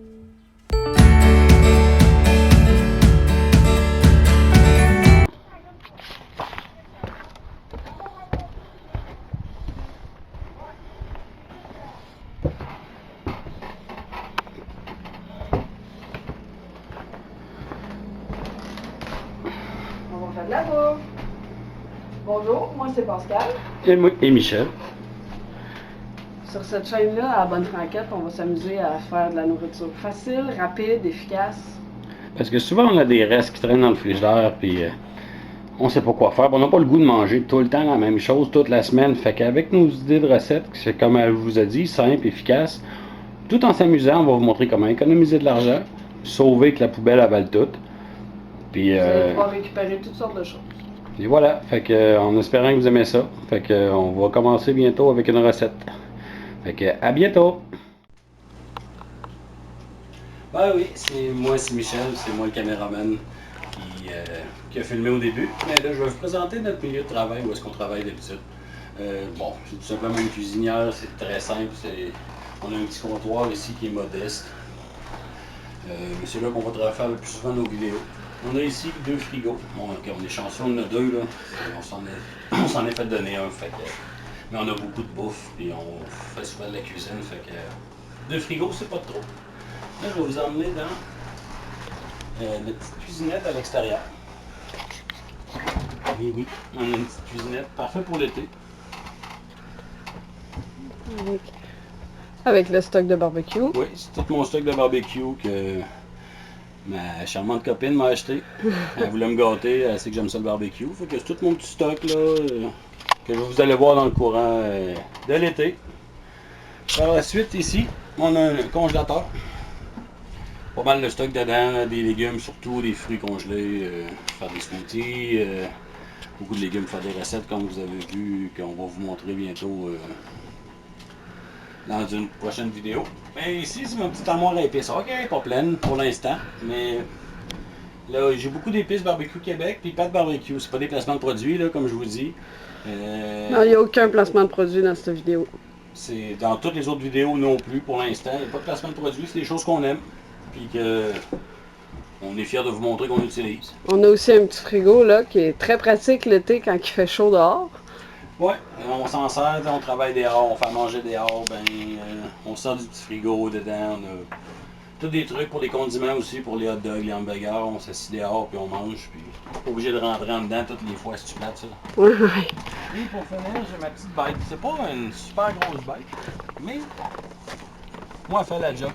On va faire de la bouffe. Bonjour, moi c'est Pascal. Et Michel. Sur cette chaîne-là, à Bonne Franquette, on va s'amuser à faire de la nourriture facile, rapide, efficace. Parce que souvent, on a des restes qui traînent dans le frigidaire, puis on sait pas quoi faire. On n'a pas le goût de manger tout le temps la même chose, toute la semaine. Fait qu'avec nos idées de recettes, c'est comme elle vous a dit, simple, efficace, tout en s'amusant, on va vous montrer comment économiser de l'argent, sauver que la poubelle avale tout. Puis, Vous allez pouvoir récupérer toutes sortes de choses. et voilà, fait que, en espérant que vous aimez ça, fait que, on va commencer bientôt avec une recette. Fait que, à bientôt! Ben oui, c'est Michel, c'est moi le caméraman qui a filmé au début. Mais là, je vais vous présenter notre milieu de travail, où est-ce qu'on travaille d'habitude. Bon, c'est tout simplement une cuisinière, c'est très simple. On a un petit comptoir ici qui est modeste. Mais c'est là qu'on va faire le plus souvent nos vidéos. On a ici 2 frigos. Bon, okay, on est chanceux, on en a 2 là. On s'en est fait donner un, fait que, mais on a beaucoup de bouffe, et on fait souvent de la cuisine, fait que 2 frigos, c'est pas trop. Là, je vais vous emmener dans la petite cuisinette à l'extérieur. Et oui, on a une petite cuisinette parfaite pour l'été. Avec le stock de barbecue. Oui, c'est tout mon stock de barbecue que ma charmante copine m'a acheté. Elle voulait me gâter, elle sait que j'aime ça le barbecue. Fait que c'est tout mon petit stock là, que vous allez voir dans le courant de l'été. Par la suite, ici, on a un congélateur. Pas mal de stock dedans, des légumes, surtout des fruits congelés, faire des smoothies, beaucoup de légumes, faire des recettes comme vous avez vu, qu'on va vous montrer bientôt dans une prochaine vidéo. Mais ici, c'est ma petite armoire à épices. Ok, pas pleine pour l'instant, mais là, j'ai beaucoup d'épices Barbecue Québec, puis pas de barbecue. C'est pas des placements de produits, là, comme je vous dis. Non, il n'y a aucun placement de produit dans cette vidéo. C'est dans toutes les autres vidéos non plus pour l'instant. Il n'y a pas de placement de produits, c'est des choses qu'on aime. Puis que on est fiers de vous montrer qu'on utilise. On a aussi un petit frigo là qui est très pratique l'été quand il fait chaud dehors. Ouais, on s'en sert, on travaille dehors, on fait manger dehors, ben on sort du petit frigo dedans, on a tous des trucs pour les condiments aussi, pour les hot dogs, les hamburgers, on s'assied dehors puis on mange, puis pas obligé de rentrer en dedans toutes les fois si tu plates ça. Ouais. Et pour finir, j'ai ma petite bête. C'est pas une super grosse bête, mais moi elle fait la job.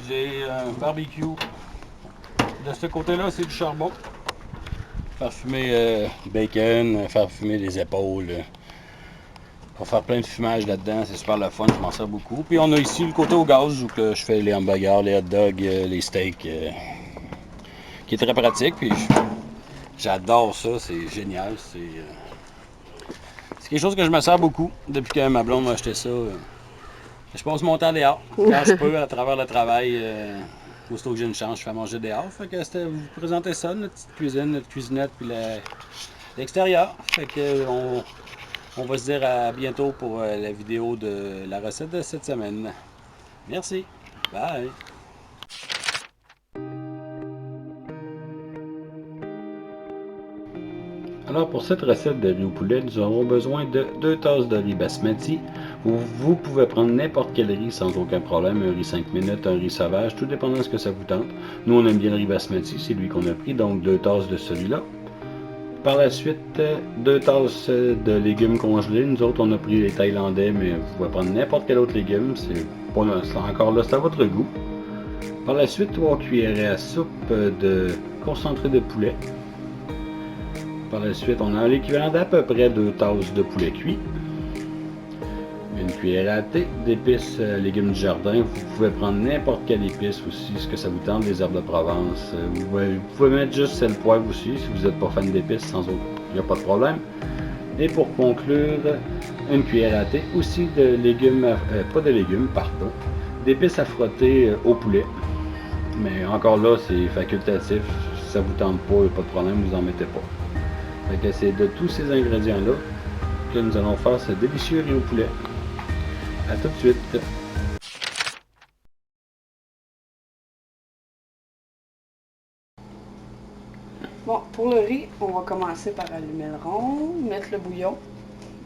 J'ai un barbecue. De ce côté-là, c'est du charbon. Faire fumer bacon, faire fumer les épaules. Pour faire plein de fumage là-dedans, c'est super le fun, je m'en sers beaucoup. Puis on a ici le côté au gaz où que je fais les hamburgers, les hot dogs, les steaks, qui est très pratique. Puis j'adore ça, c'est génial. C'est quelque chose que je me sers beaucoup depuis que ma blonde m'a acheté ça. Je passe mon temps dehors, quand je peux, à travers le travail. Aussitôt que j'ai une chance, je fais manger dehors. Fait que c'était vous présenter ça, notre petite cuisine, notre cuisinette, puis l'extérieur. Fait que on va se dire à bientôt pour la vidéo de la recette de cette semaine. Merci. Bye. Alors pour cette recette de riz au poulet, nous aurons besoin de 2 tasses de riz basmati. Vous pouvez prendre n'importe quel riz sans aucun problème, un riz 5 minutes, un riz sauvage, tout dépendant de ce que ça vous tente. Nous on aime bien le riz basmati, c'est lui qu'on a pris, donc 2 tasses de celui-là. Par la suite, 2 tasses de légumes congelés. Nous autres on a pris les thaïlandais, mais vous pouvez prendre n'importe quel autre légume, c'est encore là, c'est à votre goût. Par la suite, 3 cuillerées à soupe de concentré de poulet. Par la suite, on a l'équivalent d'à peu près 2 tasses de poulet cuit. Une cuillère à thé d'épices légumes du jardin. Vous pouvez prendre n'importe quelle épice aussi, ce que ça vous tente, des herbes de Provence. Vous pouvez mettre juste sel poivre aussi, si vous n'êtes pas fan d'épices, il n'y a pas de problème. Et pour conclure, une cuillère à thé aussi de légumes, d'épices à frotter au poulet. Mais encore là, c'est facultatif. Si ça vous tente pas, il n'y a pas de problème, vous en mettez pas. Fait que c'est de tous ces ingrédients-là que nous allons faire ce délicieux riz au poulet. À tout de suite! pour le riz, on va commencer par allumer le rond, mettre le bouillon,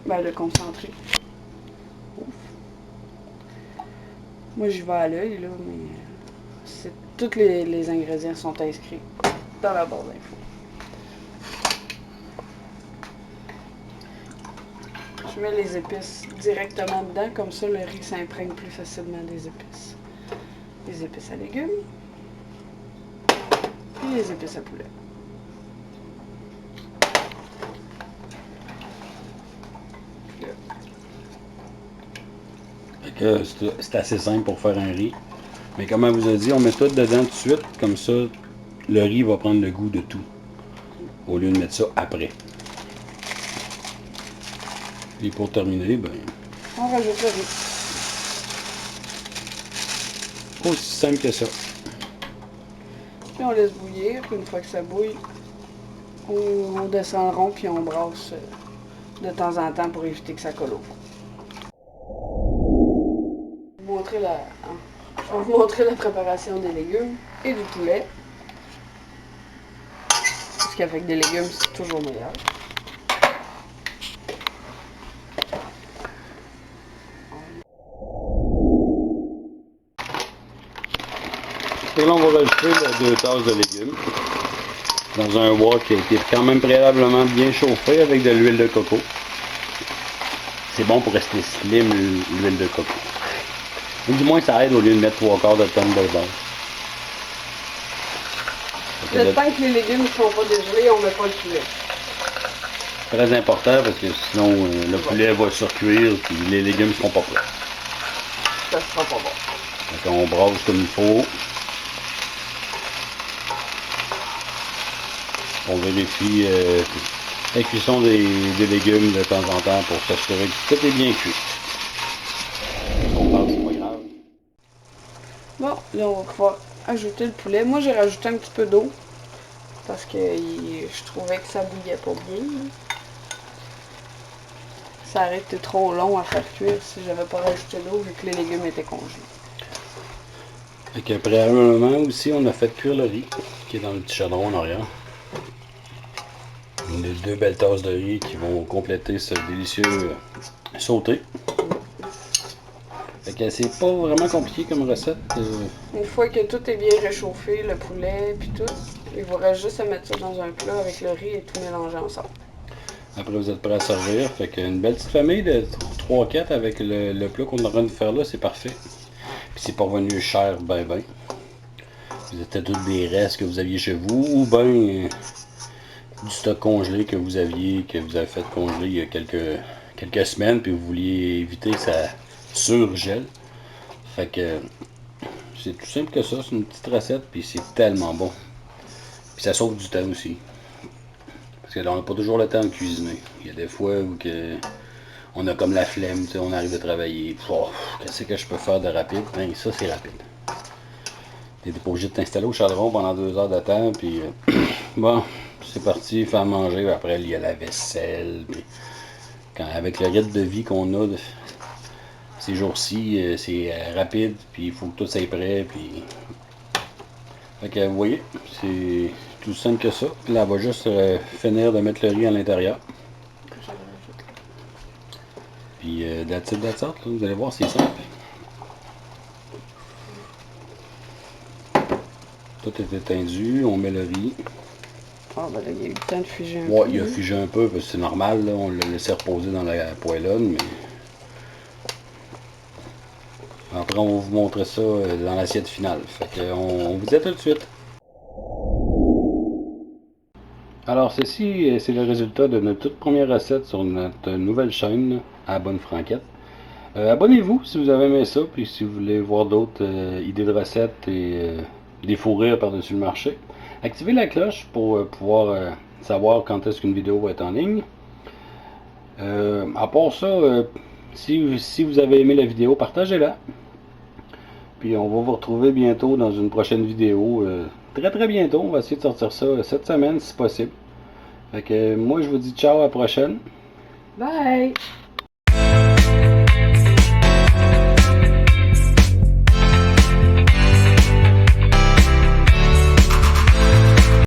le concentré. Ouf. Moi, j'y vais à l'œil, là, mais tous les ingrédients sont inscrits dans la barre d'infos. Je mets les épices directement dedans, comme ça le riz s'imprègne plus facilement des épices. Les épices à légumes, puis les épices à poulet. C'est assez simple pour faire un riz. Mais comme elle vous a dit, on met tout dedans tout de suite, comme ça le riz va prendre le goût de tout. Au lieu de mettre ça après. Et pour terminer, on rajoute le riz. Aussi simple que ça. Puis on laisse bouillir. Une fois que ça bouille, on descend le rond puis on brasse de temps en temps pour éviter que ça colle au fond. Je vais vous montrer la préparation des légumes et du poulet. Parce qu'avec des légumes, c'est toujours meilleur. Et là, on va rajouter 2 tasses de légumes dans un wok qui a été quand même préalablement bien chauffé avec de l'huile de coco. C'est bon pour rester slim, l'huile de coco. Ou du moins, ça aide au lieu de mettre 3/4 de tonne de beurre. Le temps que les légumes ne sont pas dégelés, on ne met pas le poulet. Très important parce que sinon, le poulet va surcuire et les légumes ne seront pas prêts. Ça ne sera pas bon. Donc, on brasse comme il faut. On vérifie la cuisson des légumes de temps en temps pour s'assurer que tout est bien cuit. On parle, c'est pas grave. Bon, là on va pouvoir ajouter le poulet. Moi j'ai rajouté un petit peu d'eau parce que je trouvais que ça bouillait pas bien. Ça aurait été trop long à faire cuire si j'avais pas rajouté d'eau vu que les légumes étaient congelés. Et préalablement aussi, on a fait cuire le riz qui est dans le petit chaudron en arrière. On a 2 belles tasses de riz qui vont compléter ce délicieux sauté. Fait que c'est pas vraiment compliqué comme recette. Une fois que tout est bien réchauffé, le poulet puis tout, il vous reste juste à mettre ça dans un plat avec le riz et tout mélanger ensemble. Après vous êtes prêt à servir. Fait qu'une belle petite famille de 3-4 avec le plat qu'on est en train de faire là, c'est parfait. Puis c'est pas revenu cher ben. Vous étiez tous des restes que vous aviez chez vous ou du stock congelé que vous avez fait congeler il y a quelques semaines puis vous vouliez éviter que ça surgèle. Fait que c'est tout simple que ça, c'est une petite recette puis c'est tellement bon. Puis ça sauve du temps aussi. Parce que là, on n'a pas toujours le temps de cuisiner. Il y a des fois où on a comme la flemme, on arrive de travailler. Qu'est-ce que je peux faire de rapide? Ben ça c'est rapide. Tu n'es pas obligé de t'installer au chaudron pendant 2 heures de temps, puis bon, c'est parti, faire manger, après il y a la vaisselle, puis avec le rythme de vie qu'on a ces jours-ci, c'est rapide, puis il faut que tout soit prêt, puis... Fait que vous voyez, c'est tout simple que ça. Puis là, on va juste finir de mettre le riz à l'intérieur. Puis that's it, vous allez voir, c'est simple. Tout est étendu, on met le riz. Ah ben là, il y a eu le temps de figer un peu. Ouais, il a figé un peu parce que c'est normal, là, on l'a laissé reposer dans la poêlonne, mais... Après, on va vous montrer ça dans l'assiette finale. Fait que on vous dit à tout de suite. Alors, ceci, c'est le résultat de notre toute première recette sur notre nouvelle chaîne, à Bonne Franquette. Abonnez-vous si vous avez aimé ça, puis si vous voulez voir d'autres idées de recettes et des fous rires par-dessus le marché. Activez la cloche pour pouvoir savoir quand est-ce qu'une vidéo va être en ligne. À part ça, si vous avez aimé la vidéo, partagez-la. Puis on va vous retrouver bientôt dans une prochaine vidéo. Très bientôt, on va essayer de sortir ça cette semaine si possible. Fait que moi je vous dis ciao, à la prochaine. Bye!